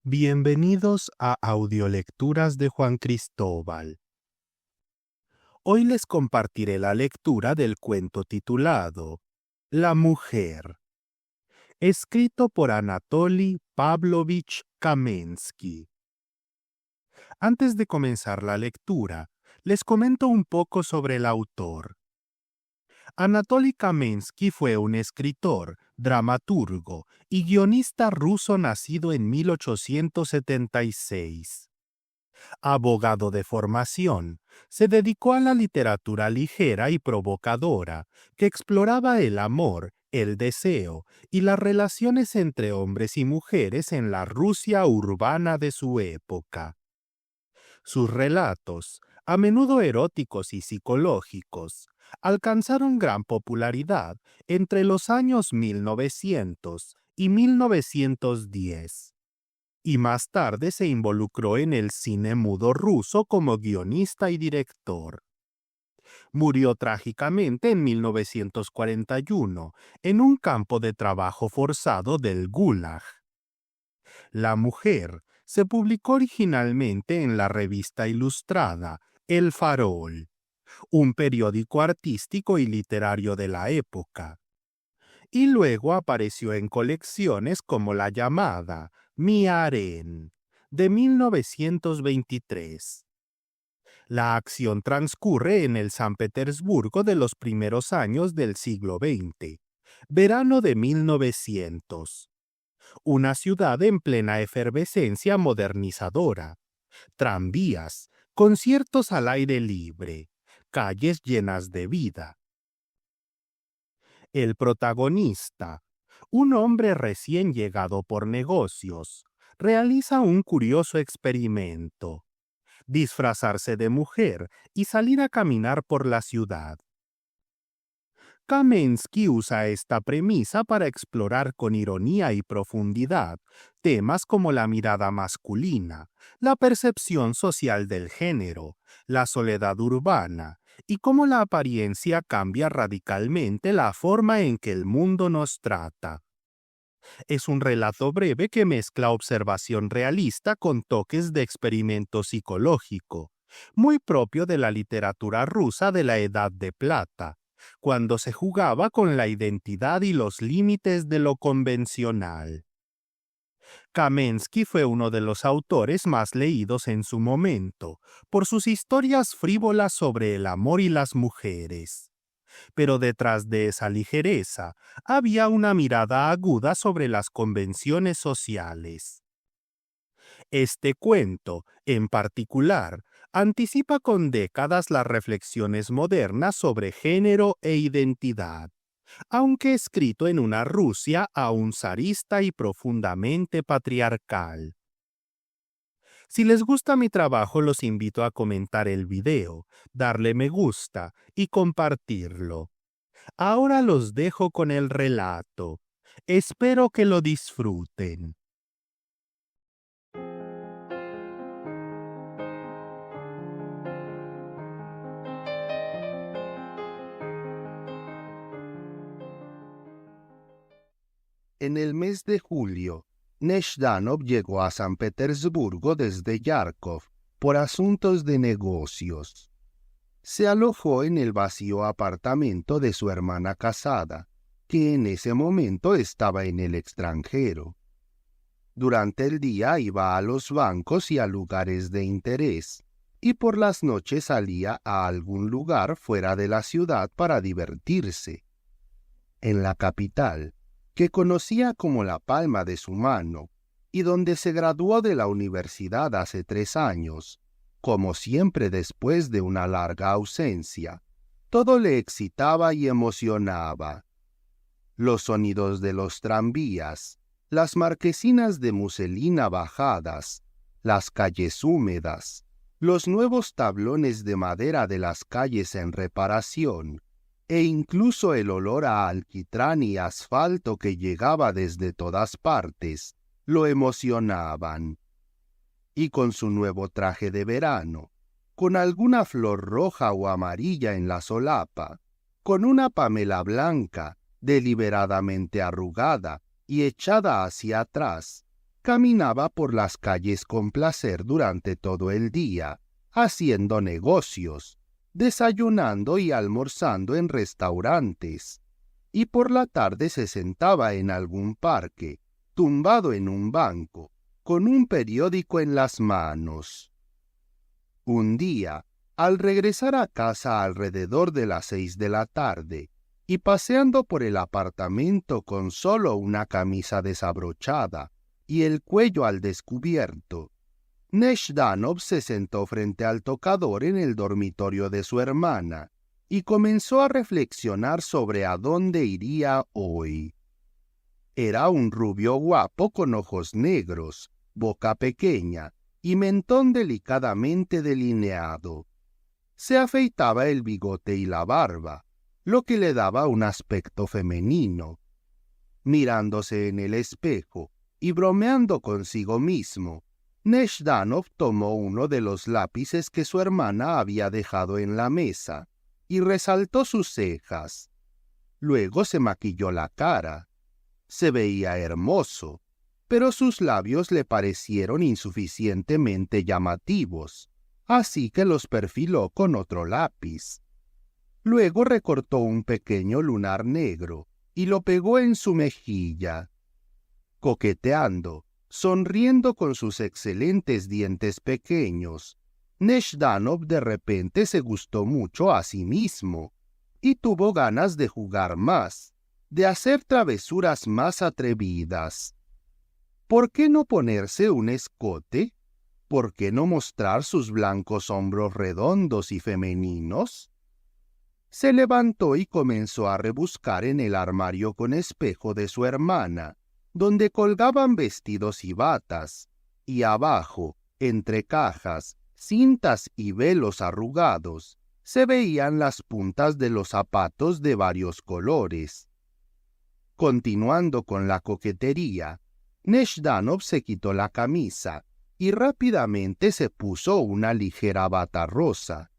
Bienvenidos a Audiolecturas de Juan Cristóbal. Hoy les compartiré la lectura del cuento titulado La mujer, escrito por Anatoly Pavlovich Kamensky. Antes de comenzar la lectura, les comento un poco sobre el autor. Anatoly Kamensky fue un escritor, dramaturgo y guionista ruso nacido en 1876. Abogado de formación, se dedicó a la literatura ligera y provocadora, que exploraba el amor, el deseo y las relaciones entre hombres y mujeres en la Rusia urbana de su época. Sus relatos, a menudo eróticos y psicológicos, alcanzaron gran popularidad entre los años 1900 y 1910. Y más tarde se involucró en el cine mudo ruso como guionista y director. Murió trágicamente en 1941 en un campo de trabajo forzado del Gulag. La mujer se publicó originalmente en la revista ilustrada El Farol, un periódico artístico y literario de la época. Y luego apareció en colecciones como la llamada Mi Harén, de 1923. La acción transcurre en el San Petersburgo de los primeros años del siglo XX, verano de 1900. Una ciudad en plena efervescencia modernizadora. Tranvías, conciertos al aire libre, calles llenas de vida. El protagonista, un hombre recién llegado por negocios, realiza un curioso experimento: disfrazarse de mujer y salir a caminar por la ciudad. Kamensky usa esta premisa para explorar con ironía y profundidad temas como la mirada masculina, la percepción social del género, la soledad urbana y cómo la apariencia cambia radicalmente la forma en que el mundo nos trata. Es un relato breve que mezcla observación realista con toques de experimento psicológico, muy propio de la literatura rusa de la Edad de Plata, cuando se jugaba con la identidad y los límites de lo convencional. Kamensky fue uno de los autores más leídos en su momento, por sus historias frívolas sobre el amor y las mujeres. Pero detrás de esa ligereza había una mirada aguda sobre las convenciones sociales. Este cuento, en particular, anticipa con décadas las reflexiones modernas sobre género e identidad, aunque escrito en una Rusia aún zarista y profundamente patriarcal. Si les gusta mi trabajo, los invito a comentar el video, darle me gusta y compartirlo. Ahora los dejo con el relato. Espero que lo disfruten. En el mes de julio, Nezhdanov llegó a San Petersburgo desde Yarkov por asuntos de negocios. Se alojó en el vacío apartamento de su hermana casada, que en ese momento estaba en el extranjero. Durante el día iba a los bancos y a lugares de interés, y por las noches salía a algún lugar fuera de la ciudad para divertirse. En la capital, que conocía como la palma de su mano, y donde se graduó de la universidad hace 3 años, como siempre después de una larga ausencia, todo le excitaba y emocionaba. Los sonidos de los tranvías, las marquesinas de muselina bajadas, las calles húmedas, los nuevos tablones de madera de las calles en reparación, e incluso el olor a alquitrán y asfalto que llegaba desde todas partes, lo emocionaban. Y con su nuevo traje de verano, con alguna flor roja o amarilla en la solapa, con una pamela blanca, deliberadamente arrugada y echada hacia atrás, caminaba por las calles con placer durante todo el día, haciendo negocios, desayunando y almorzando en restaurantes, y por la tarde se sentaba en algún parque, tumbado en un banco, con un periódico en las manos. Un día, al regresar a casa alrededor de las 6 de la tarde, y paseando por el apartamento con solo una camisa desabrochada y el cuello al descubierto, Nezhdanov se sentó frente al tocador en el dormitorio de su hermana y comenzó a reflexionar sobre a dónde iría hoy. Era un rubio guapo con ojos negros, boca pequeña y mentón delicadamente delineado. Se afeitaba el bigote y la barba, lo que le daba un aspecto femenino. Mirándose en el espejo y bromeando consigo mismo, Nezhdanov tomó uno de los lápices que su hermana había dejado en la mesa y resaltó sus cejas. Luego se maquilló la cara. Se veía hermoso, pero sus labios le parecieron insuficientemente llamativos, así que los perfiló con otro lápiz. Luego recortó un pequeño lunar negro y lo pegó en su mejilla. Coqueteando, sonriendo con sus excelentes dientes pequeños, Nezhdanov de repente se gustó mucho a sí mismo y tuvo ganas de jugar más, de hacer travesuras más atrevidas. ¿Por qué no ponerse un escote? ¿Por qué no mostrar sus blancos hombros redondos y femeninos? Se levantó y comenzó a rebuscar en el armario con espejo de su hermana, donde colgaban vestidos y batas, y abajo, entre cajas, cintas y velos arrugados, se veían las puntas de los zapatos de varios colores. Continuando con la coquetería, Nezhdanov se quitó la camisa y rápidamente se puso una ligera bata rosa.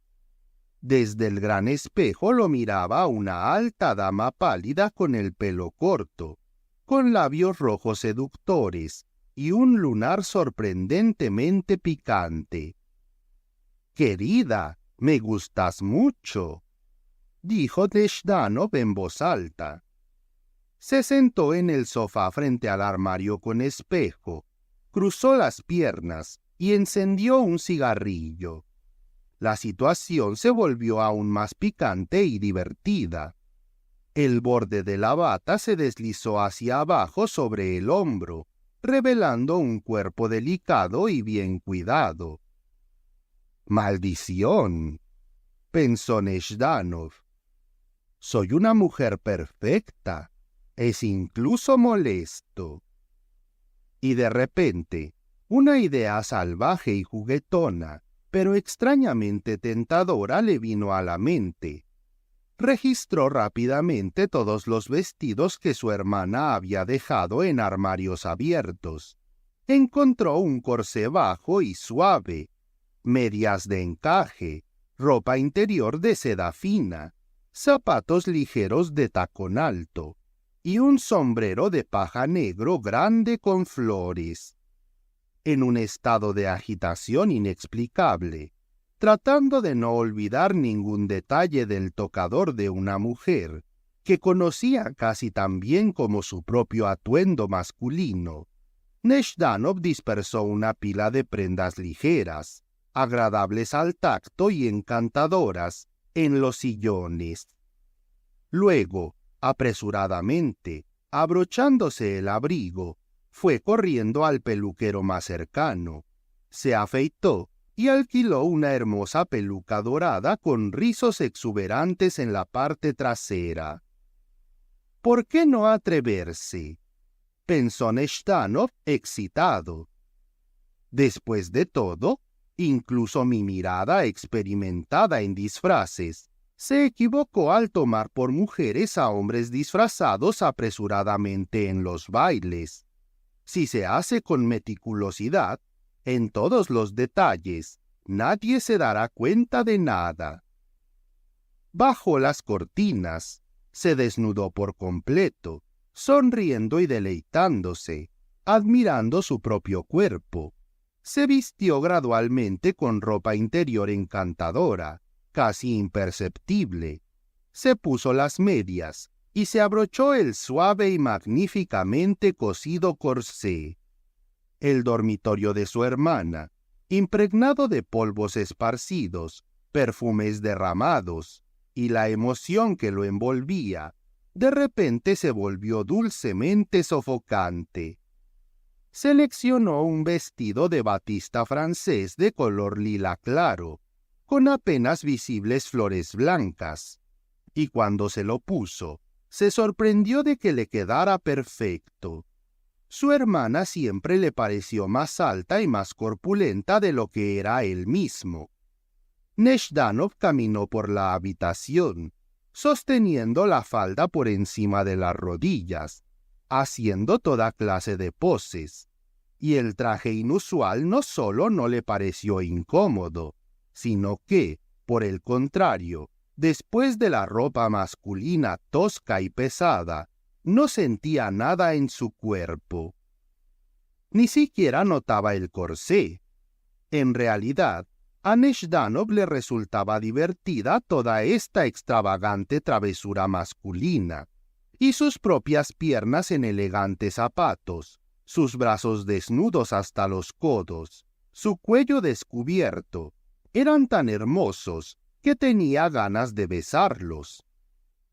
Desde el gran espejo lo miraba una alta dama pálida con el pelo corto, con labios rojos seductores y un lunar sorprendentemente picante. «Querida, me gustas mucho», dijo Nezhdanov en voz alta. Se sentó en el sofá frente al armario con espejo, cruzó las piernas y encendió un cigarrillo. La situación se volvió aún más picante y divertida. El borde de la bata se deslizó hacia abajo sobre el hombro, revelando un cuerpo delicado y bien cuidado. «¡Maldición!», pensó Nezhdanov. «Soy una mujer perfecta. Es incluso molesto». Y de repente, una idea salvaje y juguetona, pero extrañamente tentadora, le vino a la mente. Registró rápidamente todos los vestidos que su hermana había dejado en armarios abiertos. Encontró un corsé bajo y suave, medias de encaje, ropa interior de seda fina, zapatos ligeros de tacón alto y un sombrero de paja negro grande con flores. En un estado de agitación inexplicable, tratando de no olvidar ningún detalle del tocador de una mujer que conocía casi tan bien como su propio atuendo masculino, Nezhdanov dispersó una pila de prendas ligeras, agradables al tacto y encantadoras, en los sillones. Luego, apresuradamente, abrochándose el abrigo, fue corriendo al peluquero más cercano, se afeitó y alquiló una hermosa peluca dorada con rizos exuberantes en la parte trasera. ¿Por qué no atreverse?, pensó Nezhdanov excitado. Después de todo, incluso mi mirada experimentada en disfraces se equivocó al tomar por mujeres a hombres disfrazados apresuradamente en los bailes. Si se hace con meticulosidad, en todos los detalles, nadie se dará cuenta de nada. Bajó las cortinas, se desnudó por completo, sonriendo y deleitándose, admirando su propio cuerpo. Se vistió gradualmente con ropa interior encantadora, casi imperceptible. Se puso las medias y se abrochó el suave y magníficamente cosido corsé. El dormitorio de su hermana, impregnado de polvos esparcidos, perfumes derramados y la emoción que lo envolvía, de repente se volvió dulcemente sofocante. Seleccionó un vestido de batista francés de color lila claro, con apenas visibles flores blancas, y cuando se lo puso, se sorprendió de que le quedara perfecto. Su hermana siempre le pareció más alta y más corpulenta de lo que era él mismo. Nezhdanov caminó por la habitación, sosteniendo la falda por encima de las rodillas, haciendo toda clase de poses, y el traje inusual no solo no le pareció incómodo, sino que, por el contrario, después de la ropa masculina tosca y pesada, no sentía nada en su cuerpo. Ni siquiera notaba el corsé. En realidad, a Nezhdanov le resultaba divertida toda esta extravagante travesura masculina, y sus propias piernas en elegantes zapatos, sus brazos desnudos hasta los codos, su cuello descubierto, eran tan hermosos que tenía ganas de besarlos.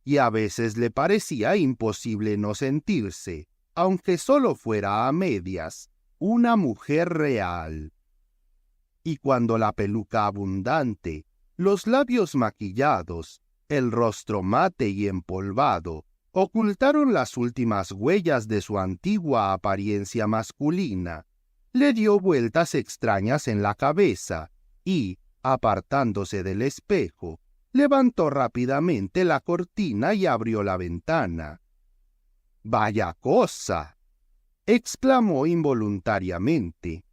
Y a veces le parecía imposible no sentirse, aunque solo fuera a medias, una mujer real. Y cuando la peluca abundante, los labios maquillados, el rostro mate y empolvado, ocultaron las últimas huellas de su antigua apariencia masculina, le dio vueltas extrañas en la cabeza y, apartándose del espejo, levantó rápidamente la cortina y abrió la ventana. ¡Vaya cosa!, exclamó involuntariamente.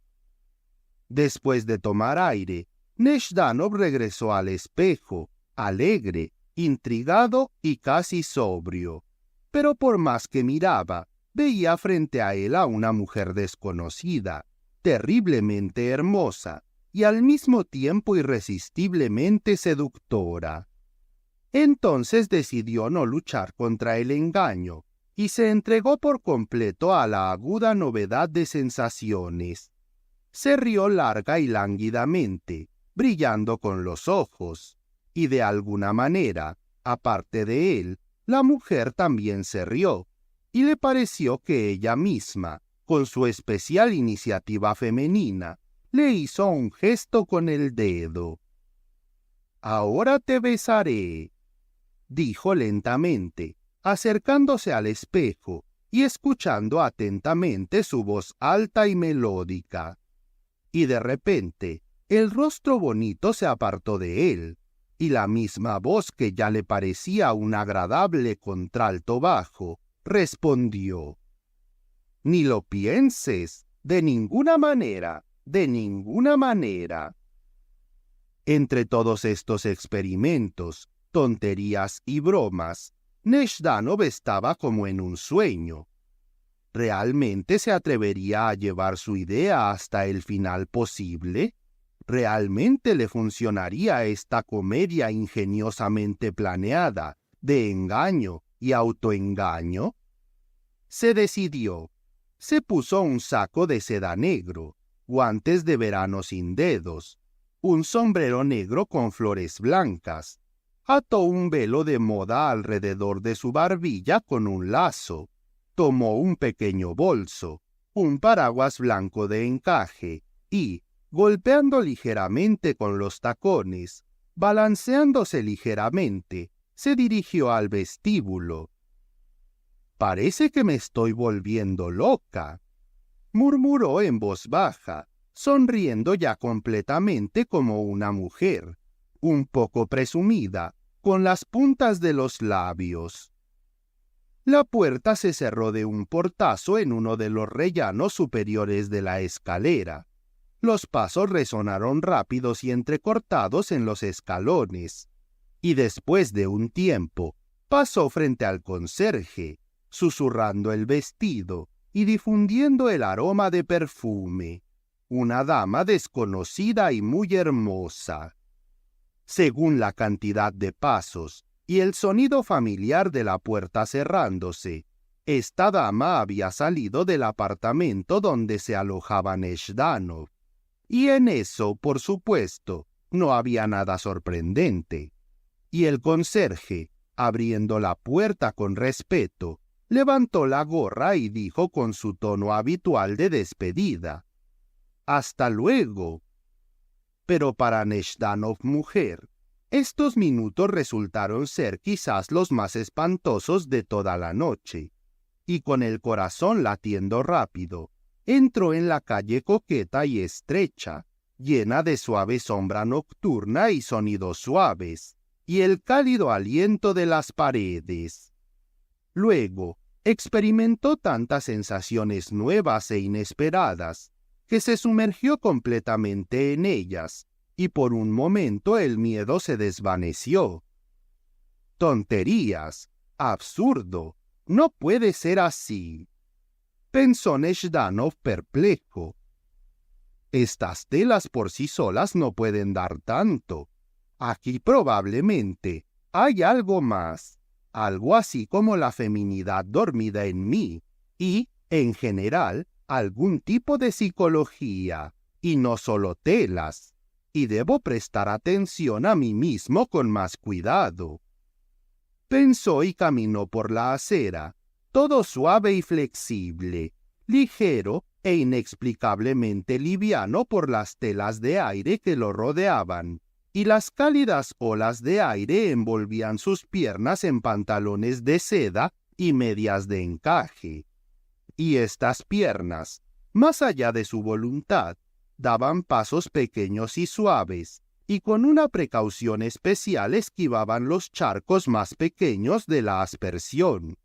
Después de tomar aire, Nezhdanov regresó al espejo, alegre, intrigado y casi sobrio. Pero por más que miraba, veía frente a él a una mujer desconocida, terriblemente hermosa y al mismo tiempo irresistiblemente seductora. Entonces decidió no luchar contra el engaño y se entregó por completo a la aguda novedad de sensaciones. Se rió larga y lánguidamente, brillando con los ojos, y de alguna manera, aparte de él, la mujer también se rió, y le pareció que ella misma, con su especial iniciativa femenina, le hizo un gesto con el dedo. «Ahora te besaré», dijo lentamente, acercándose al espejo y escuchando atentamente su voz alta y melódica. Y de repente, el rostro bonito se apartó de él, y la misma voz que ya le parecía un agradable contralto bajo, respondió: «Ni lo pienses, de ninguna manera, de ninguna manera». Entre todos estos experimentos, tonterías y bromas, Nezhdanov estaba como en un sueño. ¿Realmente se atrevería a llevar su idea hasta el final posible? ¿Realmente le funcionaría esta comedia ingeniosamente planeada de engaño y autoengaño? Se decidió. Se puso un saco de seda negro, guantes de verano sin dedos, un sombrero negro con flores blancas, ató un velo de moda alrededor de su barbilla con un lazo, tomó un pequeño bolso, un paraguas blanco de encaje y, golpeando ligeramente con los tacones, balanceándose ligeramente, se dirigió al vestíbulo. «Parece que me estoy volviendo loca», murmuró en voz baja, sonriendo ya completamente como una mujer, un poco presumida, con las puntas de los labios. La puerta se cerró de un portazo en uno de los rellanos superiores de la escalera. Los pasos resonaron rápidos y entrecortados en los escalones, y después de un tiempo pasó frente al conserje, susurrando el vestido, y difundiendo el aroma de perfume. Una dama desconocida y muy hermosa. Según la cantidad de pasos y el sonido familiar de la puerta cerrándose, esta dama había salido del apartamento donde se alojaba Nezhdanov. Y en eso, por supuesto, no había nada sorprendente. Y el conserje, abriendo la puerta con respeto, levantó la gorra y dijo con su tono habitual de despedida: «Hasta luego». Pero para Nezhdanov mujer, estos minutos resultaron ser quizás los más espantosos de toda la noche, y con el corazón latiendo rápido, entró en la calle coqueta y estrecha, llena de suave sombra nocturna y sonidos suaves, y el cálido aliento de las paredes. Luego, experimentó tantas sensaciones nuevas e inesperadas, que se sumergió completamente en ellas, y por un momento el miedo se desvaneció. «Tonterías, absurdo, no puede ser así», pensó Nezhdanov perplejo. «Estas telas por sí solas no pueden dar tanto. Aquí probablemente hay algo más, algo así como la feminidad dormida en mí, y, en general, algún tipo de psicología, y no solo telas, y debo prestar atención a mí mismo con más cuidado». Pensó y caminó por la acera, todo suave y flexible, ligero e inexplicablemente liviano por las telas de aire que lo rodeaban, y las cálidas olas de aire envolvían sus piernas en pantalones de seda y medias de encaje. Y estas piernas, más allá de su voluntad, daban pasos pequeños y suaves, y con una precaución especial esquivaban los charcos más pequeños de la aspersión.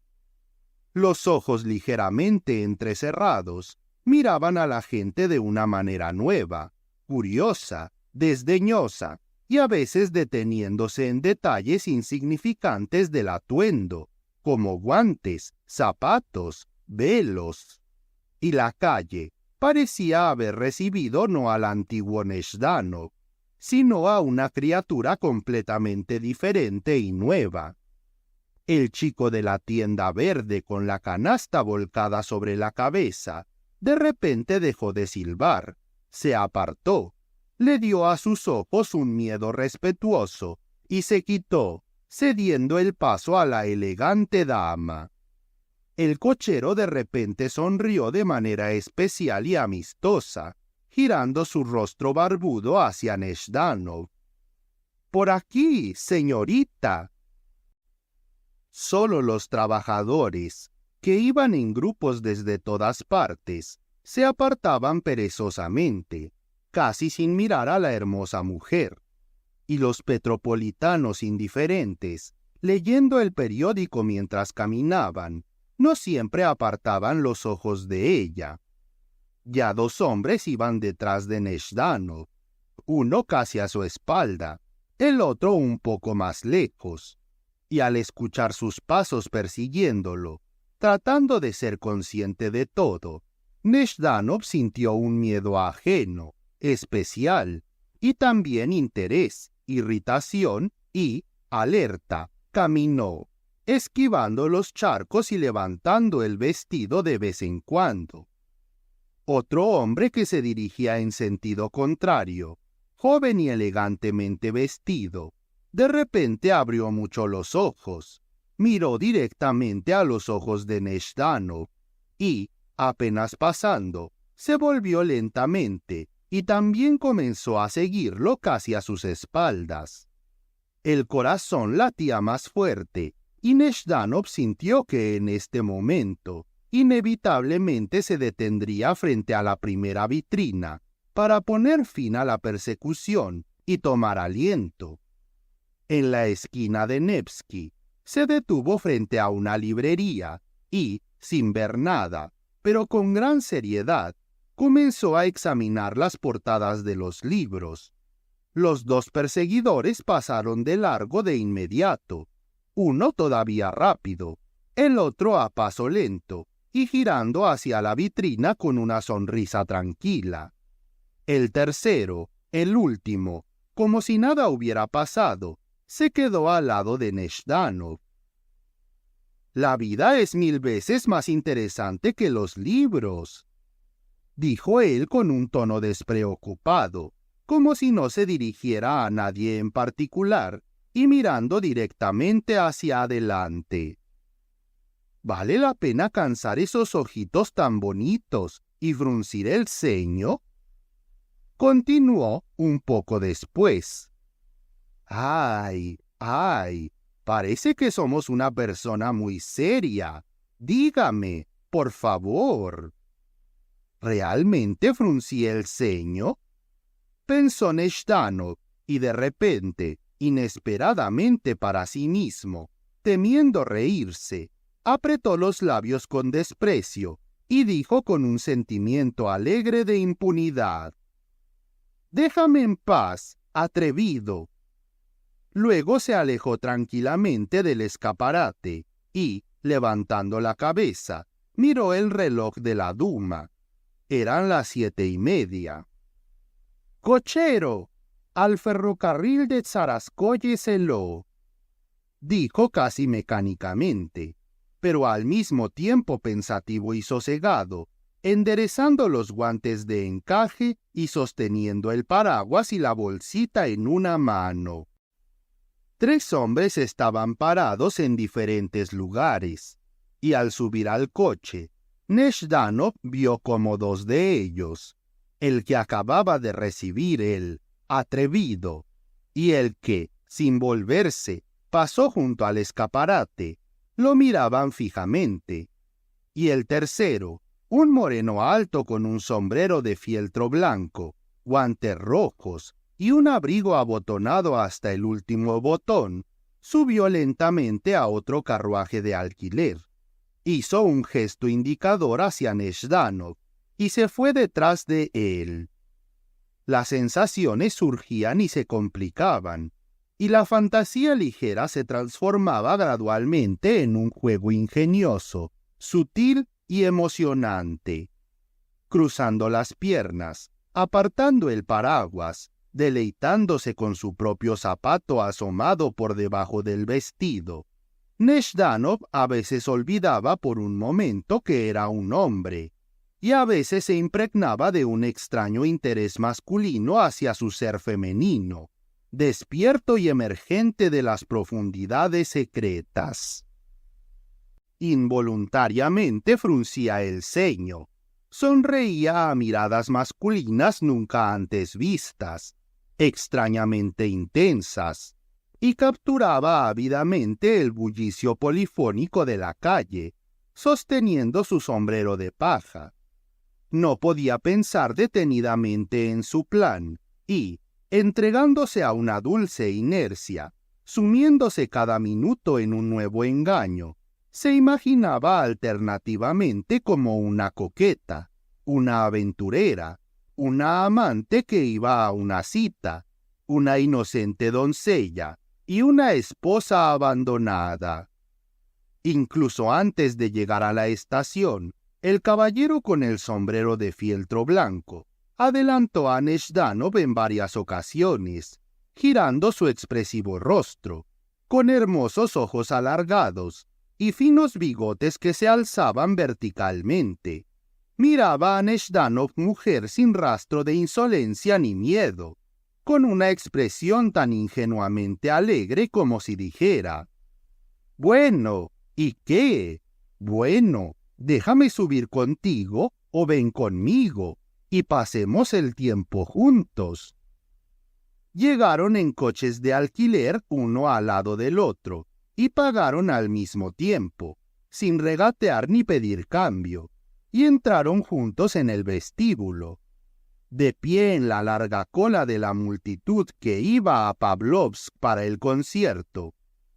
Los ojos ligeramente entrecerrados miraban a la gente de una manera nueva, curiosa, desdeñosa, y a veces deteniéndose en detalles insignificantes del atuendo, como guantes, zapatos, velos. Y la calle parecía haber recibido no al antiguo Nezhdanov, sino a una criatura completamente diferente y nueva. El chico de la tienda verde con la canasta volcada sobre la cabeza, de repente dejó de silbar, se apartó, le dio a sus ojos un miedo respetuoso y se quitó, cediendo el paso a la elegante dama. El cochero de repente sonrió de manera especial y amistosa, girando su rostro barbudo hacia Nezhdanov. «Por aquí, señorita». Solo los trabajadores, que iban en grupos desde todas partes, se apartaban perezosamente, casi sin mirar a la hermosa mujer, y los petropolitanos indiferentes, leyendo el periódico mientras caminaban, no siempre apartaban los ojos de ella. Ya dos hombres iban detrás de Nezhdanov, uno casi a su espalda, el otro un poco más lejos, y al escuchar sus pasos persiguiéndolo, tratando de ser consciente de todo, Nezhdanov sintió un miedo ajeno, especial, y también interés, irritación y, alerta, caminó, esquivando los charcos y levantando el vestido de vez en cuando. Otro hombre que se dirigía en sentido contrario, joven y elegantemente vestido, de repente abrió mucho los ojos, miró directamente a los ojos de Nezhdanov y, apenas pasando, se volvió lentamente y también comenzó a seguirlo casi a sus espaldas. El corazón latía más fuerte y Nezhdanov sintió que en este momento inevitablemente se detendría frente a la primera vitrina para poner fin a la persecución y tomar aliento. En la esquina de Nevsky se detuvo frente a una librería y, sin ver nada, pero con gran seriedad, comenzó a examinar las portadas de los libros. Los dos perseguidores pasaron de largo de inmediato, uno todavía rápido, el otro a paso lento, y girando hacia la vitrina con una sonrisa tranquila. El tercero, el último, como si nada hubiera pasado, se quedó al lado de Nezhdanov. «La vida es 1000 veces más interesante que los libros», dijo él con un tono despreocupado, como si no se dirigiera a nadie en particular, y mirando directamente hacia adelante. ¿Vale la pena cansar esos ojitos tan bonitos y fruncir el ceño? Continuó un poco después. ¡Ay! Parece que somos una persona muy seria. Dígame, por favor. ¿Realmente fruncí el ceño?, pensó Nezhdanov, y de repente, inesperadamente para sí mismo, temiendo reírse, apretó los labios con desprecio y dijo con un sentimiento alegre de impunidad: «Déjame en paz, atrevido». Luego se alejó tranquilamente del escaparate y, levantando la cabeza, miró el reloj de la Duma. Eran las 7:30. «Cochero, al ferrocarril de Tsarskoye-Selo», dijo casi mecánicamente, pero al mismo tiempo pensativo y sosegado, enderezando los guantes de encaje y sosteniendo el paraguas y la bolsita en una mano. 3 hombres estaban parados en diferentes lugares, y al subir al coche, Nezhdanov vio como 2 de ellos, el que acababa de recibir el atrevido, y el que, sin volverse, pasó junto al escaparate, lo miraban fijamente, y el tercero, un moreno alto con un sombrero de fieltro blanco, guantes rojos y un abrigo abotonado hasta el último botón, subió lentamente a otro carruaje de alquiler. Hizo un gesto indicador hacia Nezhdanov y se fue detrás de él. Las sensaciones surgían y se complicaban, y la fantasía ligera se transformaba gradualmente en un juego ingenioso, sutil y emocionante. Cruzando las piernas, apartando el paraguas, deleitándose con su propio zapato asomado por debajo del vestido, Nezhdanov a veces olvidaba por un momento que era un hombre, y a veces se impregnaba de un extraño interés masculino hacia su ser femenino, despierto y emergente de las profundidades secretas. Involuntariamente fruncía el ceño, sonreía a miradas masculinas nunca antes vistas, extrañamente intensas, y capturaba ávidamente el bullicio polifónico de la calle, sosteniendo su sombrero de paja. No podía pensar detenidamente en su plan, y, entregándose a una dulce inercia, sumiéndose cada minuto en un nuevo engaño, se imaginaba alternativamente como una coqueta, una aventurera, una amante que iba a una cita, una inocente doncella y una esposa abandonada. Incluso antes de llegar a la estación, el caballero con el sombrero de fieltro blanco adelantó a Nezhdanov en varias ocasiones, girando su expresivo rostro, con hermosos ojos alargados y finos bigotes que se alzaban verticalmente. Miraba a Nezhdanov mujer sin rastro de insolencia ni miedo, con una expresión tan ingenuamente alegre como si dijera: «Bueno, ¿y qué? Bueno, déjame subir contigo o ven conmigo y pasemos el tiempo juntos». Llegaron en coches de alquiler uno al lado del otro y pagaron al mismo tiempo, sin regatear ni pedir cambio, y entraron juntos en el vestíbulo. De pie en la larga cola de la multitud que iba a Pavlovsk para el concierto,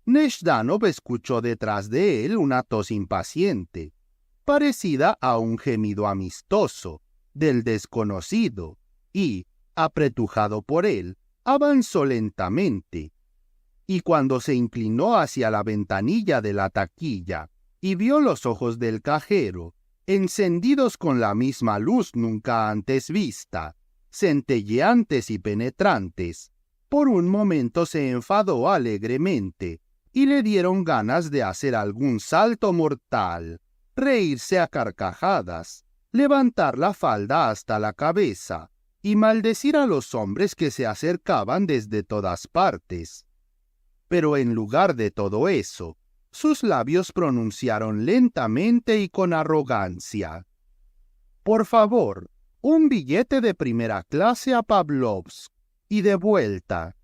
Nezhdanov escuchó detrás de él una tos impaciente, parecida a un gemido amistoso, del desconocido, y, apretujado por él, avanzó lentamente. Y cuando se inclinó hacia la ventanilla de la taquilla y vio los ojos del cajero, encendidos con la misma luz nunca antes vista, centelleantes y penetrantes. Por un momento se enfadó alegremente y le dieron ganas de hacer algún salto mortal, reírse a carcajadas, levantar la falda hasta la cabeza y maldecir a los hombres que se acercaban desde todas partes. Pero en lugar de todo eso, sus labios pronunciaron lentamente y con arrogancia: «Por favor, un billete de primera clase a Pavlovsk y de vuelta».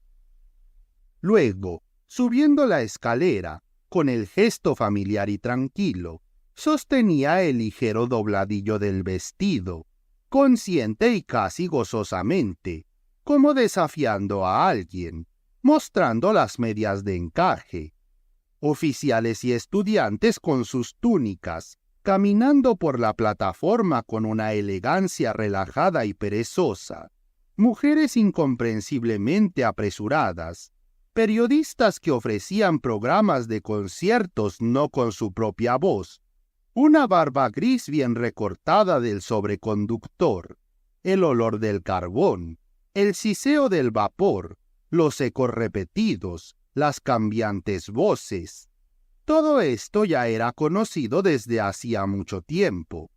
Luego, subiendo la escalera, con el gesto familiar y tranquilo, sostenía el ligero dobladillo del vestido, consciente y casi gozosamente, como desafiando a alguien, mostrando las medias de encaje. Oficiales y estudiantes con sus túnicas, caminando por la plataforma con una elegancia relajada y perezosa, mujeres incomprensiblemente apresuradas, periodistas que ofrecían programas de conciertos no con su propia voz, una barba gris bien recortada del sobreconductor, el olor del carbón, el siseo del vapor, los ecos repetidos, las cambiantes voces. Todo esto ya era conocido desde hacía mucho tiempo,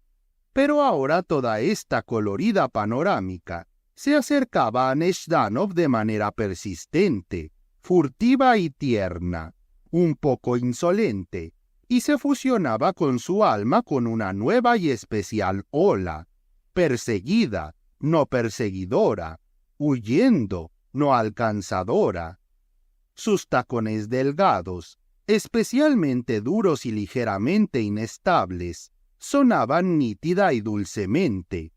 pero ahora toda esta colorida panorámica se acercaba a Nezhdanov de manera persistente, furtiva y tierna, un poco insolente, y se fusionaba con su alma con una nueva y especial ola, perseguida, no perseguidora, huyendo, no alcanzadora. Sus tacones delgados, especialmente duros y ligeramente inestables, sonaban nítida y dulcemente,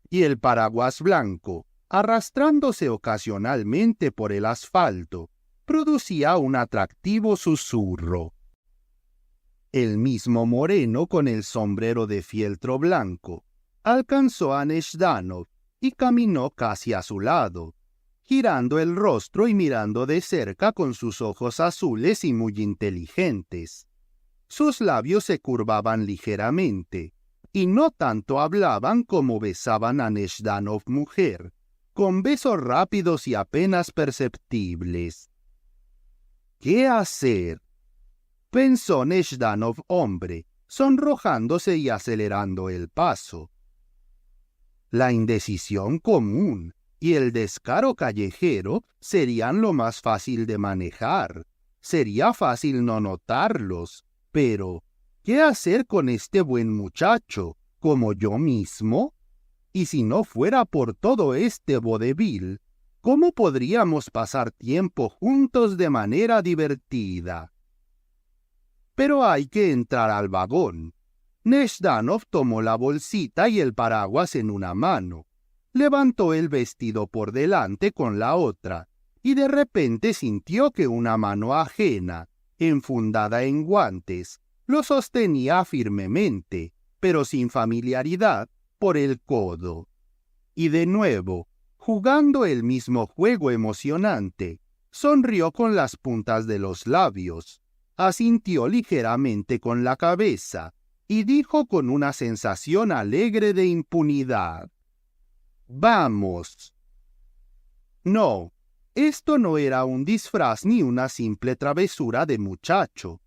y el paraguas blanco, arrastrándose ocasionalmente por el asfalto, producía un atractivo susurro. El mismo moreno con el sombrero de fieltro blanco alcanzó a Nezhdanov y caminó casi a su lado, girando el rostro y mirando de cerca con sus ojos azules y muy inteligentes. Sus labios se curvaban ligeramente, y no tanto hablaban como besaban a Nezhdanov mujer, con besos rápidos y apenas perceptibles. «¿Qué hacer?», pensó Nezhdanov hombre, sonrojándose y acelerando el paso. La indecisión común y el descaro callejero serían lo más fácil de manejar. Sería fácil no notarlos, pero ¿qué hacer con este buen muchacho, como yo mismo? Y si no fuera por todo este vodevil, ¿cómo podríamos pasar tiempo juntos de manera divertida? Pero hay que entrar al vagón. Nezhdanov tomó la bolsita y el paraguas en una mano, levantó el vestido por delante con la otra, y de repente sintió que una mano ajena, enfundada en guantes, lo sostenía firmemente, pero sin familiaridad, por el codo. Y de nuevo, jugando el mismo juego emocionante, sonrió con las puntas de los labios, asintió ligeramente con la cabeza y dijo con una sensación alegre de impunidad: «Vamos». No, esto no era un disfraz ni una simple travesura de muchacho.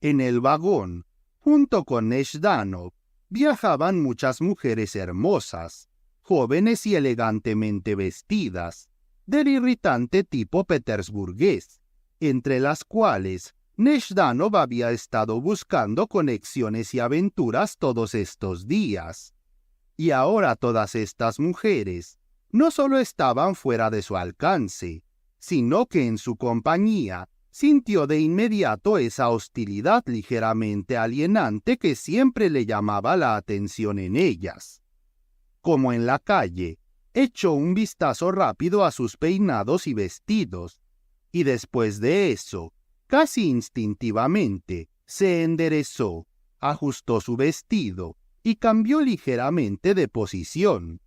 En el vagón, junto con Nezhdanov, viajaban muchas mujeres hermosas, jóvenes y elegantemente vestidas, del irritante tipo petersburgués, entre las cuales Nezhdanov había estado buscando conexiones y aventuras todos estos días. Y ahora todas estas mujeres no solo estaban fuera de su alcance, sino que en su compañía sintió de inmediato esa hostilidad ligeramente alienante que siempre le llamaba la atención en ellas. Como en la calle, echó un vistazo rápido a sus peinados y vestidos, y después de eso, casi instintivamente, se enderezó, ajustó su vestido y cambió ligeramente de posición.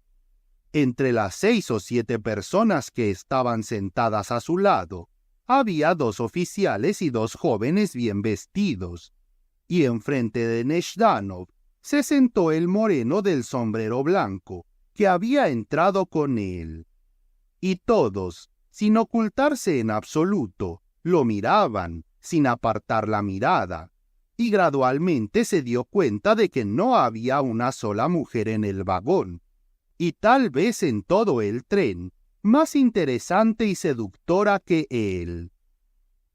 Entre las 6 o 7 personas que estaban sentadas a su lado, había 2 oficiales y 2 jóvenes bien vestidos, y enfrente de Nezhdanov, se sentó el moreno del sombrero blanco, que había entrado con él. Y todos, sin ocultarse en absoluto, lo miraban, sin apartar la mirada, y gradualmente se dio cuenta de que no había una sola mujer en el vagón, y tal vez en todo el tren, más interesante y seductora que él.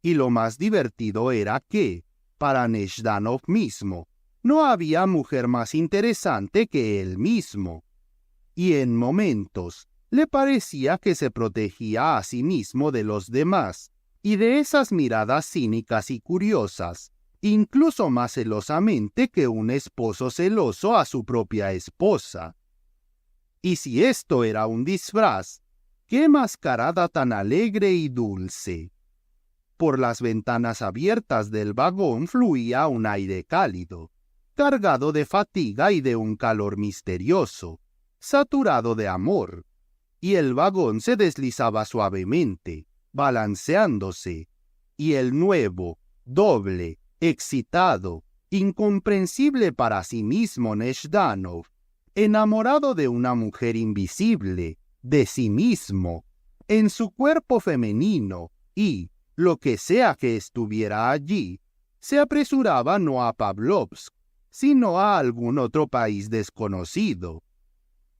Y lo más divertido era que, para Nezhdanov mismo, no había mujer más interesante que él mismo. Y en momentos le parecía que se protegía a sí mismo de los demás y de esas miradas cínicas y curiosas, incluso más celosamente que un esposo celoso a su propia esposa. Y si esto era un disfraz, ¡qué mascarada tan alegre y dulce! Por las ventanas abiertas del vagón fluía un aire cálido, cargado de fatiga y de un calor misterioso, saturado de amor, y el vagón se deslizaba suavemente, balanceándose, y el nuevo, doble, excitado, incomprensible para sí mismo Nezhdanov, enamorado de una mujer invisible, de sí mismo, en su cuerpo femenino y, lo que sea que estuviera allí, se apresuraba no a Pavlovsk, sino a algún otro país desconocido.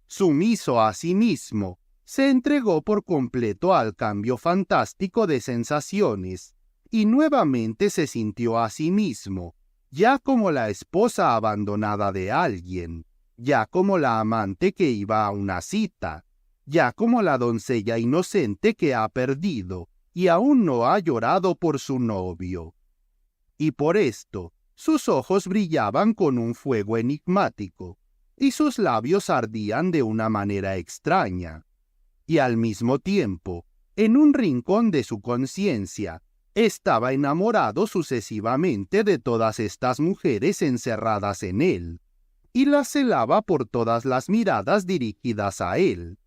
Sumiso a sí mismo, se entregó por completo al cambio fantástico de sensaciones, y nuevamente se sintió a sí mismo, ya como la esposa abandonada de alguien, ya como la amante que iba a una cita, ya como la doncella inocente que ha perdido y aún no ha llorado por su novio. Y por esto, sus ojos brillaban con un fuego enigmático, y sus labios ardían de una manera extraña. Y al mismo tiempo, en un rincón de su conciencia, estaba enamorado sucesivamente de todas estas mujeres encerradas en él, y las celaba por todas las miradas dirigidas a él.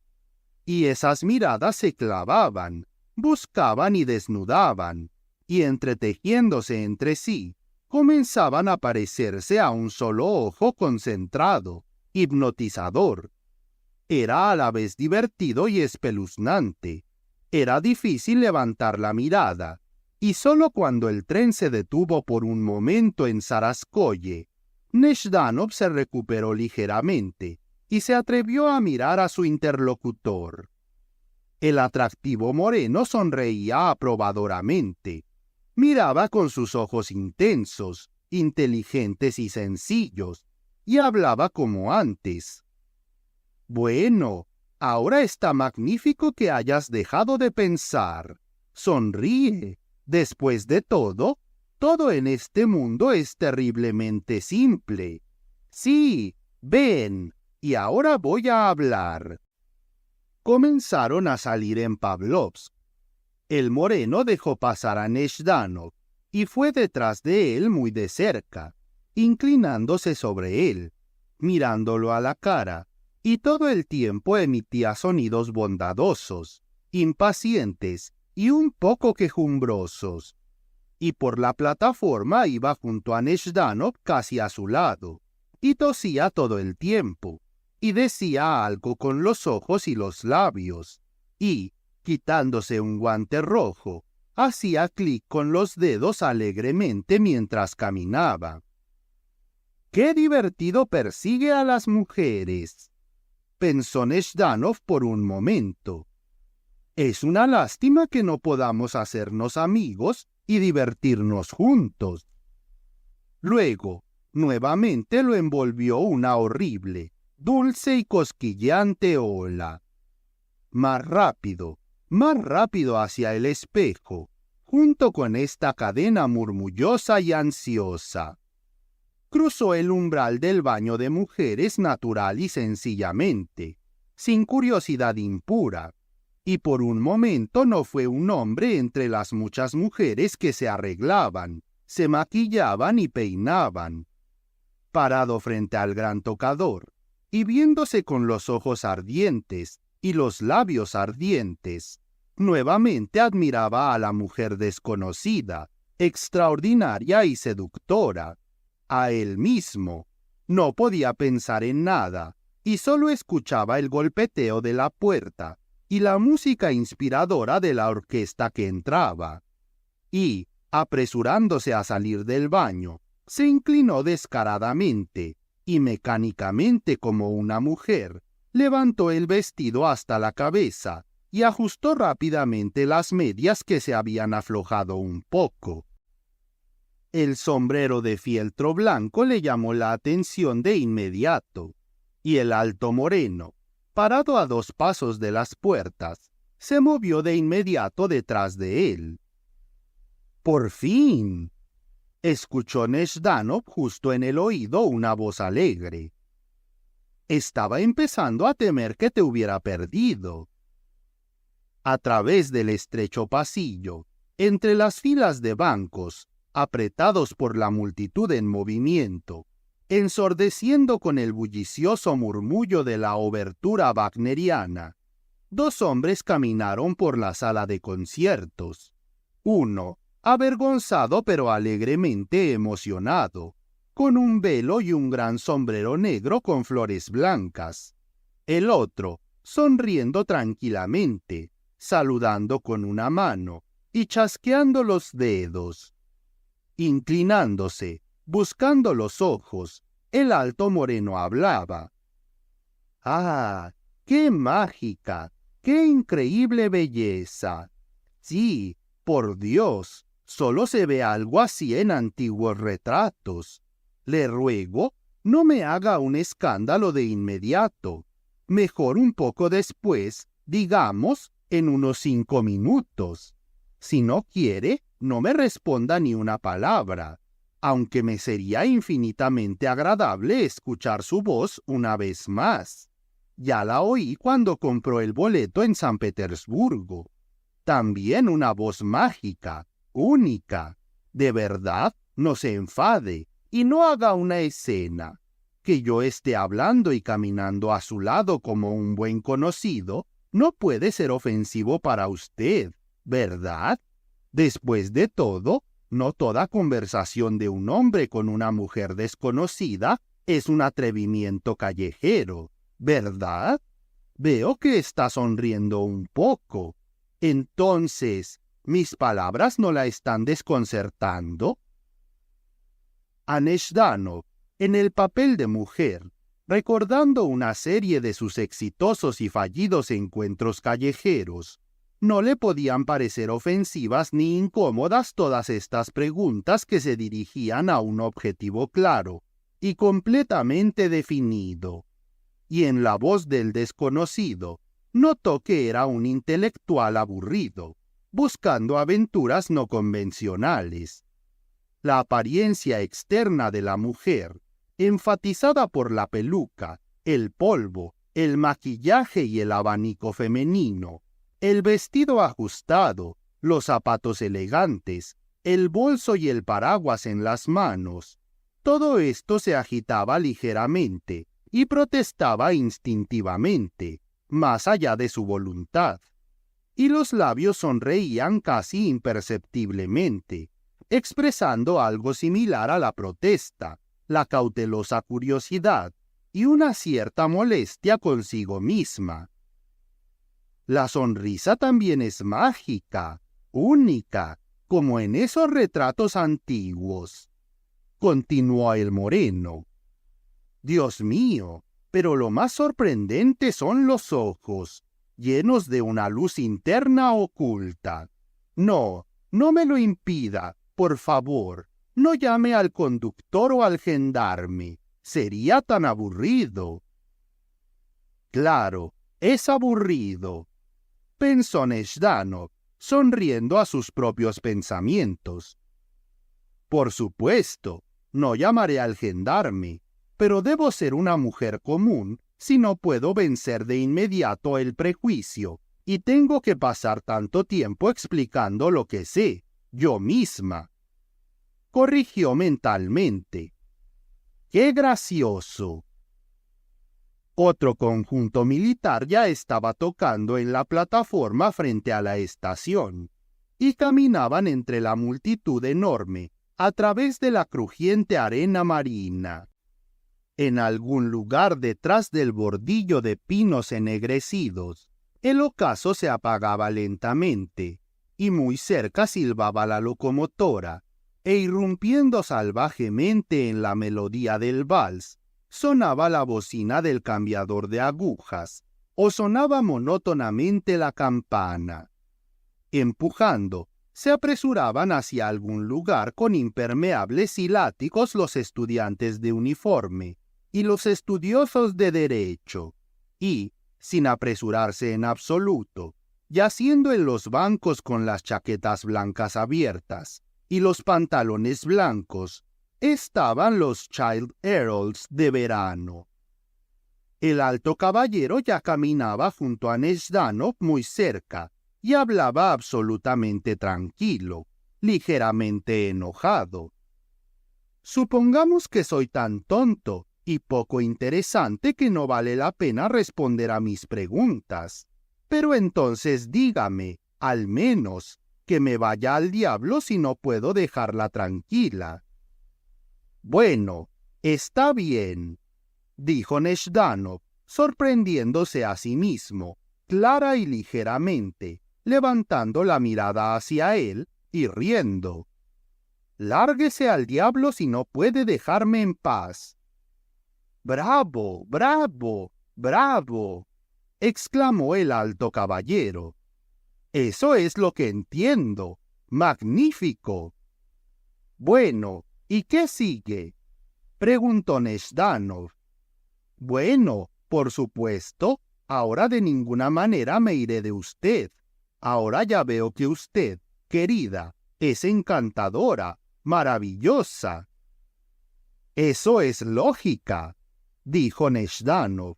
Y esas miradas se clavaban, buscaban y desnudaban, y entretejiéndose entre sí, comenzaban a parecerse a un solo ojo concentrado, hipnotizador. Era a la vez divertido y espeluznante. Era difícil levantar la mirada, y solo cuando el tren se detuvo por un momento en Saraskoye, Nezhdanov se recuperó ligeramente y se atrevió a mirar a su interlocutor. El atractivo moreno sonreía aprobadoramente. Miraba con sus ojos intensos, inteligentes y sencillos, y hablaba como antes. «Bueno, ahora está magnífico que hayas dejado de pensar. Sonríe. Después de todo en este mundo es terriblemente simple. Sí, ven, y ahora voy a hablar». Comenzaron a salir en Pavlovsk. El moreno dejó pasar a Nezhdanov y fue detrás de él muy de cerca, inclinándose sobre él, mirándolo a la cara, y todo el tiempo emitía sonidos bondadosos, impacientes y un poco quejumbrosos. Y por la plataforma iba junto a Nezhdanov casi a su lado, y tosía todo el tiempo, y decía algo con los ojos y los labios, y, quitándose un guante rojo, hacía clic con los dedos alegremente mientras caminaba. «¡Qué divertido persigue a las mujeres!», pensó Nezhdanov por un momento. «Es una lástima que no podamos hacernos amigos y divertirnos juntos». Luego, nuevamente lo envolvió una horrible, dulce y cosquilleante ola. Más rápido hacia el espejo, junto con esta cadena murmullosa y ansiosa. Cruzó el umbral del baño de mujeres natural y sencillamente, sin curiosidad impura, y por un momento no fue un hombre entre las muchas mujeres que se arreglaban, se maquillaban y peinaban. Parado frente al gran tocador, y viéndose con los ojos ardientes y los labios ardientes, nuevamente admiraba a la mujer desconocida, extraordinaria y seductora, a él mismo, No podía pensar en nada, y solo escuchaba el golpeteo de la puerta y la música inspiradora de la orquesta que entraba. Y, apresurándose a salir del baño, se inclinó descaradamente y mecánicamente como una mujer, levantó el vestido hasta la cabeza y ajustó rápidamente las medias que se habían aflojado un poco. El sombrero de fieltro blanco le llamó la atención de inmediato, y el alto moreno, parado a 2 pasos de las puertas, se movió de inmediato detrás de él. ¡Por fin!, escuchó Nezhdanov justo en el oído una voz alegre. Estaba empezando a temer que te hubiera perdido. A través del estrecho pasillo, entre las filas de bancos, apretados por la multitud en movimiento, ensordeciendo con el bullicioso murmullo de la obertura wagneriana, 2 hombres caminaron por la sala de conciertos. Uno, avergonzado pero alegremente emocionado, con un velo y un gran sombrero negro con flores blancas. El otro, sonriendo tranquilamente, saludando con una mano y chasqueando los dedos. Inclinándose, buscando los ojos, el alto moreno hablaba. ¡Ah, qué mágica! ¡Qué increíble belleza! Sí, por Dios, solo se ve algo así en antiguos retratos. Le ruego, no me haga un escándalo de inmediato. Mejor un poco después, digamos, en unos 5 minutos. Si no quiere, no me responda ni una palabra, aunque me sería infinitamente agradable escuchar su voz una vez más. Ya la oí cuando compró el boleto en San Petersburgo. También una voz mágica, única. De verdad, no se enfade y no haga una escena. Que yo esté hablando y caminando a su lado como un buen conocido no puede ser ofensivo para usted, ¿verdad? Después de todo, no toda conversación de un hombre con una mujer desconocida es un atrevimiento callejero, ¿verdad? Veo que está sonriendo un poco. Entonces, ¿mis palabras no la están desconcertando? A Nezhdanov, en el papel de mujer, recordando una serie de sus exitosos y fallidos encuentros callejeros, no le podían parecer ofensivas ni incómodas todas estas preguntas que se dirigían a un objetivo claro y completamente definido. Y en la voz del desconocido, notó que era un intelectual aburrido, buscando aventuras no convencionales. La apariencia externa de la mujer, enfatizada por la peluca, el polvo, el maquillaje y el abanico femenino, el vestido ajustado, los zapatos elegantes, el bolso y el paraguas en las manos, todo esto se agitaba ligeramente y protestaba instintivamente, más allá de su voluntad, y los labios sonreían casi imperceptiblemente, expresando algo similar a la protesta, la cautelosa curiosidad y una cierta molestia consigo misma. La sonrisa también es mágica, única, como en esos retratos antiguos, continuó el moreno. Dios mío, pero lo más sorprendente son los ojos, llenos de una luz interna oculta. No, no me lo impida, por favor. No llame al conductor o al gendarme. Sería tan aburrido. Claro, es aburrido, pensó Nezhdanov, sonriendo a sus propios pensamientos. Por supuesto, no llamaré al gendarme, pero debo ser una mujer común si no puedo vencer de inmediato el prejuicio, y tengo que pasar tanto tiempo explicando lo que sé, yo misma. Corrigió mentalmente. ¡Qué gracioso! Otro conjunto militar ya estaba tocando en la plataforma frente a la estación, y caminaban entre la multitud enorme a través de la crujiente arena marina. En algún lugar detrás del bordillo de pinos ennegrecidos, el ocaso se apagaba lentamente, y muy cerca silbaba la locomotora, e irrumpiendo salvajemente en la melodía del vals, sonaba la bocina del cambiador de agujas, o sonaba monótonamente la campana. Empujando, se apresuraban hacia algún lugar con impermeables y látigos los estudiantes de uniforme y los estudiosos de derecho, y, sin apresurarse en absoluto, yaciendo en los bancos con las chaquetas blancas abiertas y los pantalones blancos, estaban los Child Heralds de verano. El alto caballero ya caminaba junto a Nezhdanov muy cerca y hablaba absolutamente tranquilo, ligeramente enojado. Supongamos que soy tan tonto y poco interesante que no vale la pena responder a mis preguntas. Pero entonces dígame, al menos, que me vaya al diablo si no puedo dejarla tranquila. Bueno, está bien, dijo Nezhdanov, sorprendiéndose a sí mismo, clara y ligeramente, levantando la mirada hacia él y riendo. Lárguese al diablo si no puede dejarme en paz. ¡Bravo, bravo, bravo!, exclamó el alto caballero. Eso es lo que entiendo. ¡Magnífico! Bueno, ¿y qué sigue?, preguntó Nezhdanov. Bueno, por supuesto, ahora de ninguna manera me iré de usted. Ahora ya veo que usted, querida, es encantadora, maravillosa. Eso es lógica, dijo Nezhdanov.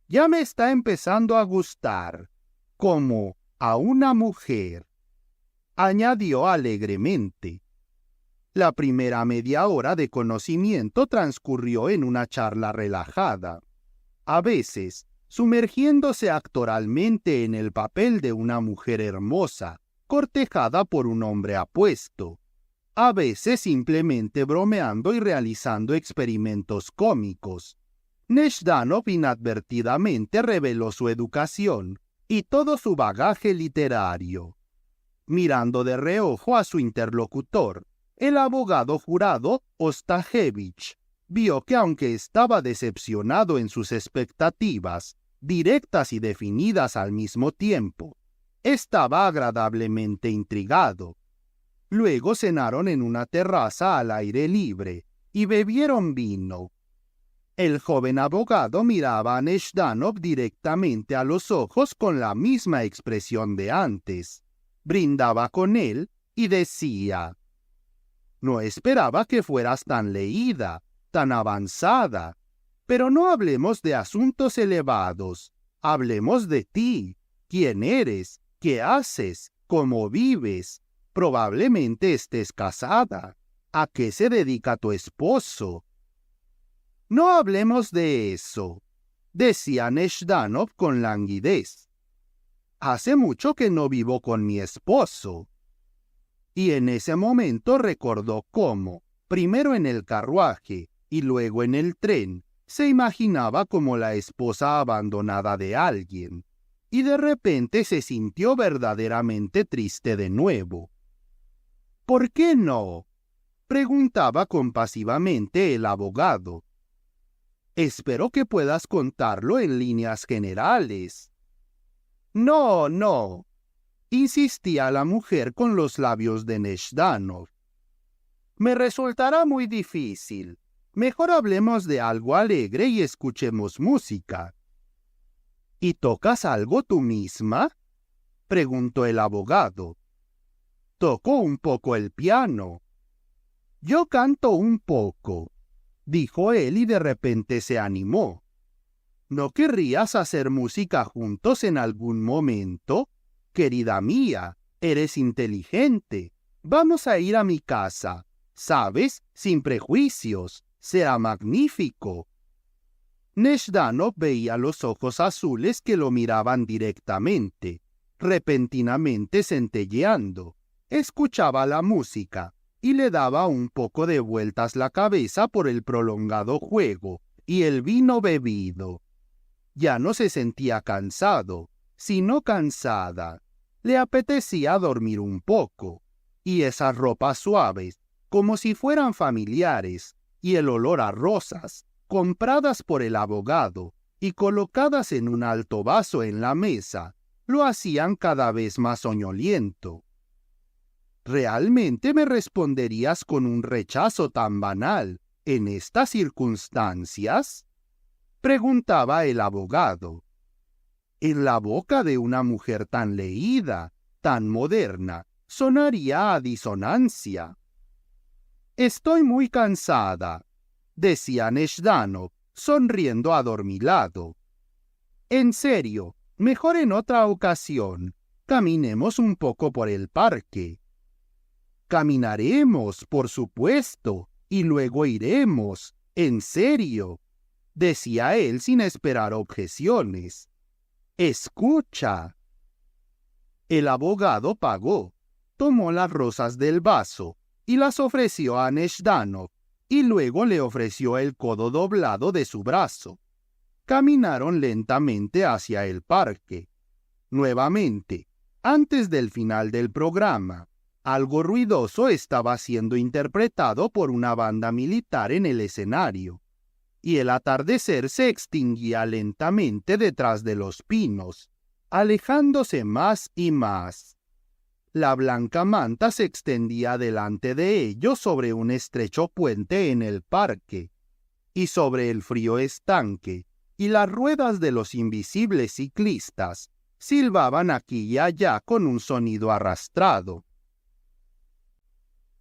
Ya me está empezando a gustar, como a una mujer, añadió alegremente. La primera media hora de conocimiento transcurrió en una charla relajada, a veces sumergiéndose actoralmente en el papel de una mujer hermosa, cortejada por un hombre apuesto, a veces simplemente bromeando y realizando experimentos cómicos. Nezhdanov inadvertidamente reveló su educación y todo su bagaje literario. Mirando de reojo a su interlocutor, el abogado jurado Ostajevich vio que aunque estaba decepcionado en sus expectativas, directas y definidas al mismo tiempo, estaba agradablemente intrigado. Luego cenaron en una terraza al aire libre y bebieron vino. El joven abogado miraba a Nezhdanov directamente a los ojos con la misma expresión de antes. Brindaba con él y decía: «No esperaba que fueras tan leída, tan avanzada. Pero no hablemos de asuntos elevados. Hablemos de ti. ¿Quién eres? ¿Qué haces? ¿Cómo vives? Probablemente estés casada. ¿A qué se dedica tu esposo?» «No hablemos de eso», decía Nezhdanov con languidez. «Hace mucho que no vivo con mi esposo». Y en ese momento recordó cómo, primero en el carruaje y luego en el tren, se imaginaba como la esposa abandonada de alguien, y de repente se sintió verdaderamente triste de nuevo. «¿Por qué no?», preguntaba compasivamente el abogado. «Espero que puedas contarlo en líneas generales». «No, no», insistía la mujer con los labios de Nezhdanov. «Me resultará muy difícil. Mejor hablemos de algo alegre y escuchemos música». «¿Y tocas algo tú misma?», preguntó el abogado. «Toco un poco el piano». «Yo canto un poco», dijo él y de repente se animó. «¿No querrías hacer música juntos en algún momento? Querida mía, eres inteligente. Vamos a ir a mi casa. ¿Sabes? Sin prejuicios. Será magnífico». Nezhdanov veía los ojos azules que lo miraban directamente, repentinamente centelleando. Escuchaba la música y le daba un poco de vueltas la cabeza por el prolongado juego y el vino bebido. Ya no se sentía cansado, sino cansada. Le apetecía dormir un poco, y esas ropas suaves, como si fueran familiares, y el olor a rosas, compradas por el abogado y colocadas en un alto vaso en la mesa, lo hacían cada vez más soñoliento. ¿Realmente me responderías con un rechazo tan banal en estas circunstancias?, preguntaba el abogado. En la boca de una mujer tan leída, tan moderna, sonaría a disonancia. Estoy muy cansada, decía Nezhdanov, sonriendo adormilado. En serio, mejor en otra ocasión. Caminemos un poco por el parque. Caminaremos, por supuesto, y luego iremos, en serio, decía él sin esperar objeciones. Escucha. El abogado pagó, tomó las rosas del vaso y las ofreció a Nezhdanov, y luego le ofreció el codo doblado de su brazo. Caminaron lentamente hacia el parque. Nuevamente, antes del final del programa, algo ruidoso estaba siendo interpretado por una banda militar en el escenario, y el atardecer se extinguía lentamente detrás de los pinos, alejándose más y más. La blanca manta se extendía delante de ellos sobre un estrecho puente en el parque, y sobre el frío estanque, y las ruedas de los invisibles ciclistas silbaban aquí y allá con un sonido arrastrado.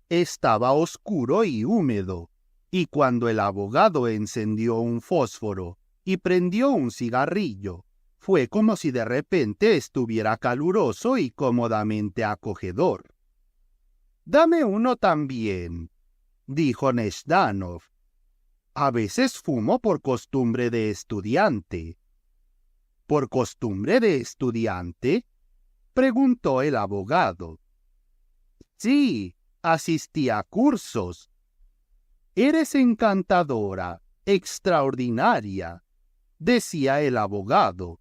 Estaba oscuro y húmedo, y cuando el abogado encendió un fósforo y prendió un cigarrillo, fue como si de repente estuviera caluroso y cómodamente acogedor. «Dame uno también», dijo Nezhdanov. «A veces fumo por costumbre de estudiante». «¿Por costumbre de estudiante?», preguntó el abogado. «Sí, asistí a cursos». «Eres encantadora, extraordinaria», decía el abogado.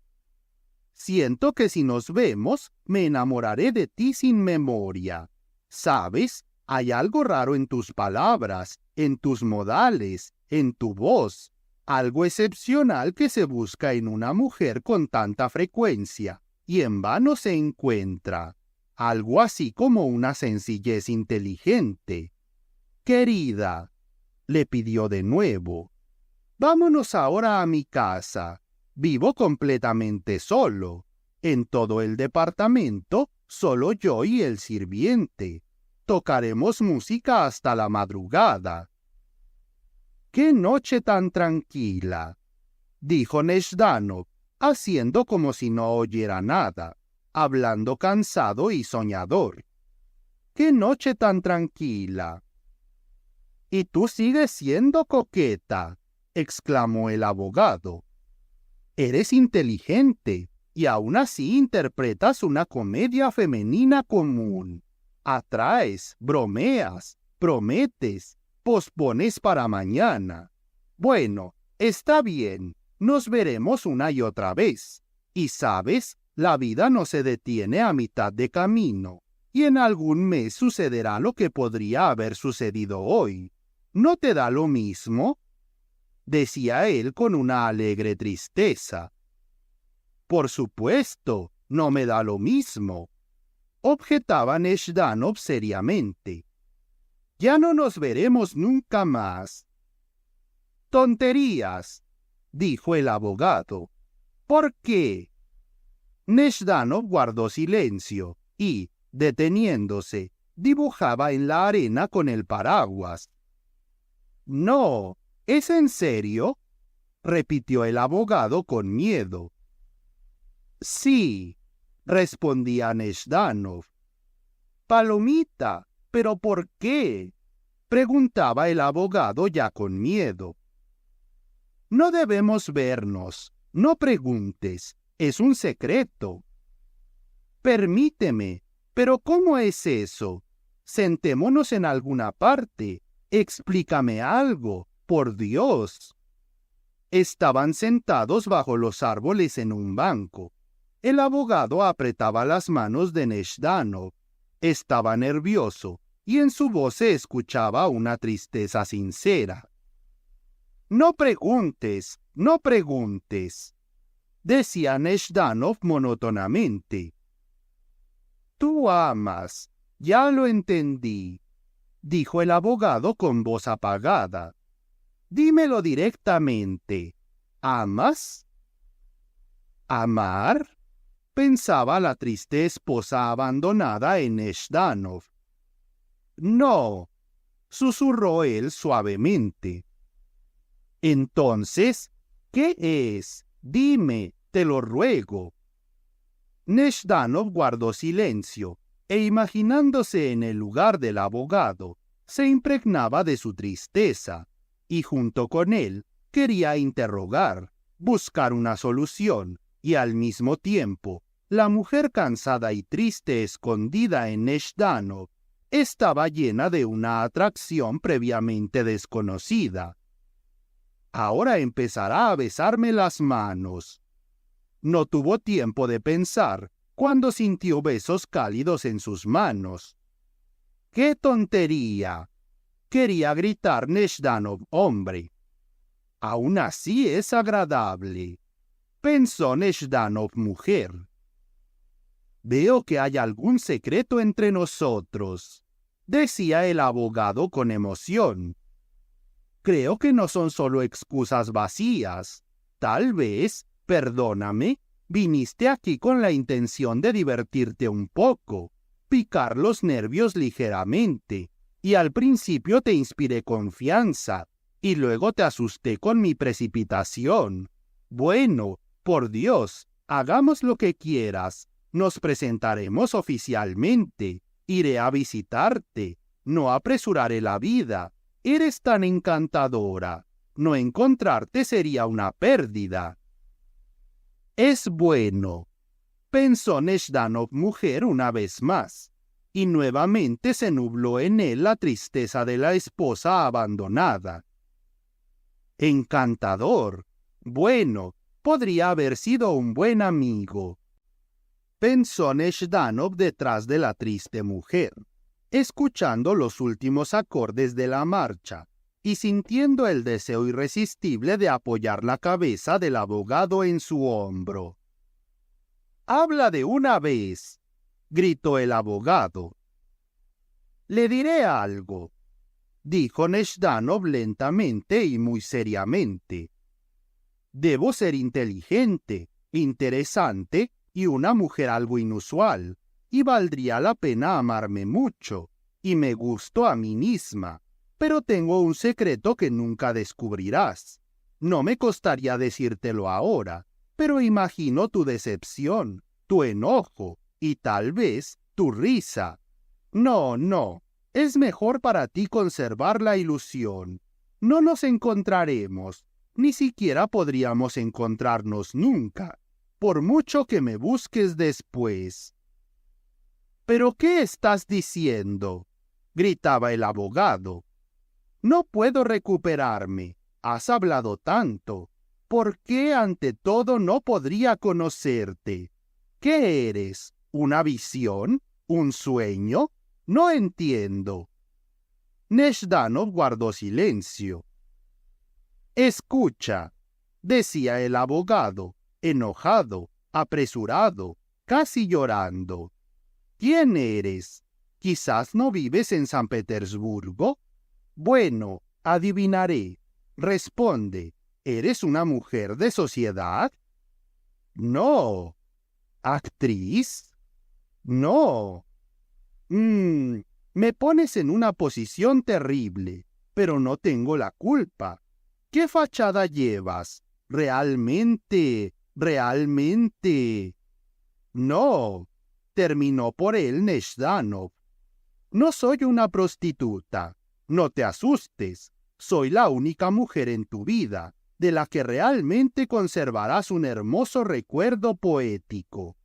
«Siento que si nos vemos, me enamoraré de ti sin memoria. ¿Sabes? Hay algo raro en tus palabras, en tus modales, en tu voz, algo excepcional que se busca en una mujer con tanta frecuencia y en vano se encuentra. Algo así como una sencillez inteligente. Querida», le pidió de nuevo, «vámonos ahora a mi casa. Vivo completamente solo. En todo el departamento, solo yo y el sirviente. Tocaremos música hasta la madrugada». «¡Qué noche tan tranquila!», dijo Nezhdanov, haciendo como si no oyera nada, hablando cansado y soñador. «¡Qué noche tan tranquila!». «Y tú sigues siendo coqueta», exclamó el abogado. «Eres inteligente y aún así interpretas una comedia femenina común. Atraes, bromeas, prometes, pospones para mañana. Bueno, está bien, nos veremos una y otra vez. Y sabes, la vida no se detiene a mitad de camino, y en algún mes sucederá lo que podría haber sucedido hoy. ¿No te da lo mismo?», decía él con una alegre tristeza. «Por supuesto, no me da lo mismo», objetaba Nezhdanov seriamente. «Ya no nos veremos nunca más». «Tonterías», dijo el abogado. «¿Por qué?». Nezhdanov guardó silencio y, deteniéndose, dibujaba en la arena con el paraguas. «No, ¿es en serio?», repitió el abogado con miedo. «Sí», respondía Nezhdanov. «Palomita, ¿pero por qué?», preguntaba el abogado ya con miedo. «No debemos vernos, no preguntes, es un secreto». «Permíteme, pero ¿cómo es eso? Sentémonos en alguna parte, explícame algo, por Dios». Estaban sentados bajo los árboles en un banco. El abogado apretaba las manos de Nezhdanov. Estaba nervioso y en su voz se escuchaba una tristeza sincera. «No preguntes, no preguntes», decía Nezhdanov monótonamente. «Tú amas, ya lo entendí», dijo el abogado con voz apagada. «Dímelo directamente. ¿Amas?» «¿Amar?», pensaba la triste esposa abandonada en Nezhdanov. «No», susurró él suavemente. «Entonces, ¿qué es? Dime, te lo ruego». Nezhdanov guardó silencio e imaginándose en el lugar del abogado, se impregnaba de su tristeza y junto con él quería interrogar, buscar una solución y al mismo tiempo la mujer cansada y triste escondida en Nezhdanov estaba llena de una atracción previamente desconocida. Ahora empezará a besarme las manos. No tuvo tiempo de pensar cuando sintió besos cálidos en sus manos. ¡Qué tontería!, quería gritar Nezhdanov hombre. «Aún así es agradable», pensó Nezhdanov mujer. «Veo que hay algún secreto entre nosotros», decía el abogado con emoción. «Creo que no son solo excusas vacías. Tal vez, perdóname, viniste aquí con la intención de divertirte un poco, picar los nervios ligeramente, y al principio te inspiré confianza, y luego te asusté con mi precipitación. Bueno, por Dios, hagamos lo que quieras. Nos presentaremos oficialmente. Iré a visitarte. No apresuraré la vida. Eres tan encantadora. No encontrarte sería una pérdida». «Es bueno», pensó Nezhdanov mujer una vez más, y nuevamente se nubló en él la tristeza de la esposa abandonada. «Encantador. Bueno, podría haber sido un buen amigo», pensó Nezhdanov detrás de la triste mujer, escuchando los últimos acordes de la marcha y sintiendo el deseo irresistible de apoyar la cabeza del abogado en su hombro. «Habla de una vez», gritó el abogado. «Le diré algo», dijo Nezhdanov lentamente y muy seriamente. «Debo ser inteligente, interesante y una mujer algo inusual, y valdría la pena amarme mucho, y me gusto a mí misma, pero tengo un secreto que nunca descubrirás. No me costaría decírtelo ahora, pero imagino tu decepción, tu enojo y tal vez tu risa. No, no, es mejor para ti conservar la ilusión. No nos encontraremos, ni siquiera podríamos encontrarnos nunca, por mucho que me busques después». «¿Pero qué estás diciendo?», gritaba el abogado. «No puedo recuperarme. Has hablado tanto. ¿Por qué ante todo no podría conocerte? ¿Qué eres? ¿Una visión? ¿Un sueño? No entiendo». Nezhdanov guardó silencio. «Escucha», decía el abogado, enojado, apresurado, casi llorando. «¿Quién eres? ¿Quizás no vives en San Petersburgo? Bueno, adivinaré. Responde, ¿eres una mujer de sociedad?» «No». «¿Actriz?» «No». Me pones en una posición terrible, pero no tengo la culpa. ¿Qué fachada llevas? ¿Realmente? «No», terminó por él Nezhdanov. «No soy una prostituta. No te asustes. Soy la única mujer en tu vida, de la que realmente conservarás un hermoso recuerdo poético».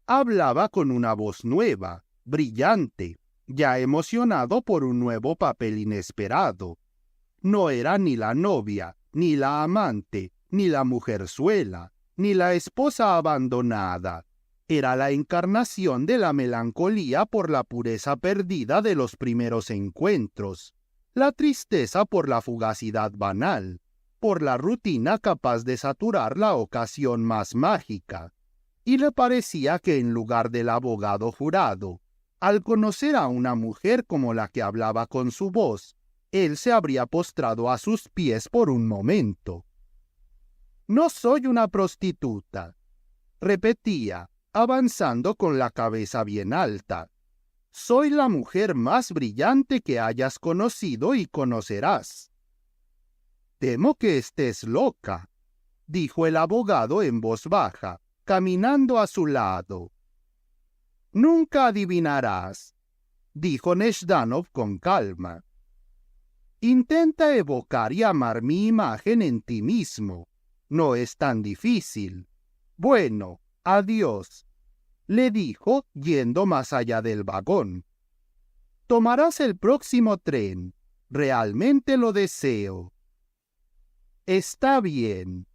Hablaba con una voz nueva, brillante, ya emocionado por un nuevo papel inesperado. No era ni la novia, ni la amante, ni la mujerzuela, ni la esposa abandonada. Era la encarnación de la melancolía por la pureza perdida de los primeros encuentros, la tristeza por la fugacidad banal, por la rutina capaz de saturar la ocasión más mágica. Y le parecía que en lugar del abogado jurado, al conocer a una mujer como la que hablaba con su voz, él se habría postrado a sus pies por un momento. «No soy una prostituta», repetía, avanzando con la cabeza bien alta. «Soy la mujer más brillante que hayas conocido y conocerás». «Temo que estés loca», dijo el abogado en voz baja, caminando a su lado. «Nunca adivinarás», dijo Nezhdanov con calma. «Intenta evocar y amar mi imagen en ti mismo. No es tan difícil. Bueno, adiós», le dijo yendo más allá del vagón. «Tomarás el próximo tren. Realmente lo deseo». «Está bien»,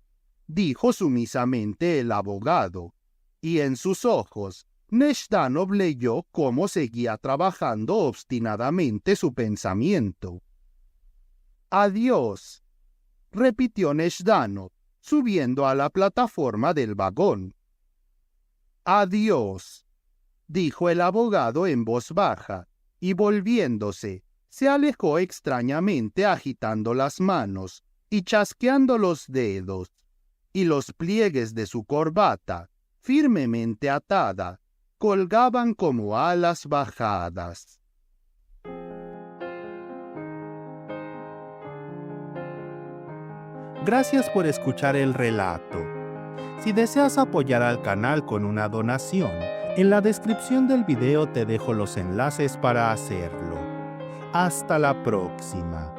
dijo sumisamente el abogado, y en sus ojos Nezhdanov leyó cómo seguía trabajando obstinadamente su pensamiento. «Adiós», repitió Nezhdanov, subiendo a la plataforma del vagón. «Adiós», dijo el abogado en voz baja, y volviéndose, se alejó extrañamente agitando las manos y chasqueando los dedos, y los pliegues de su corbata, firmemente atada, colgaban como alas bajadas. Gracias por escuchar el relato. Si deseas apoyar al canal con una donación, en la descripción del video te dejo los enlaces para hacerlo. Hasta la próxima.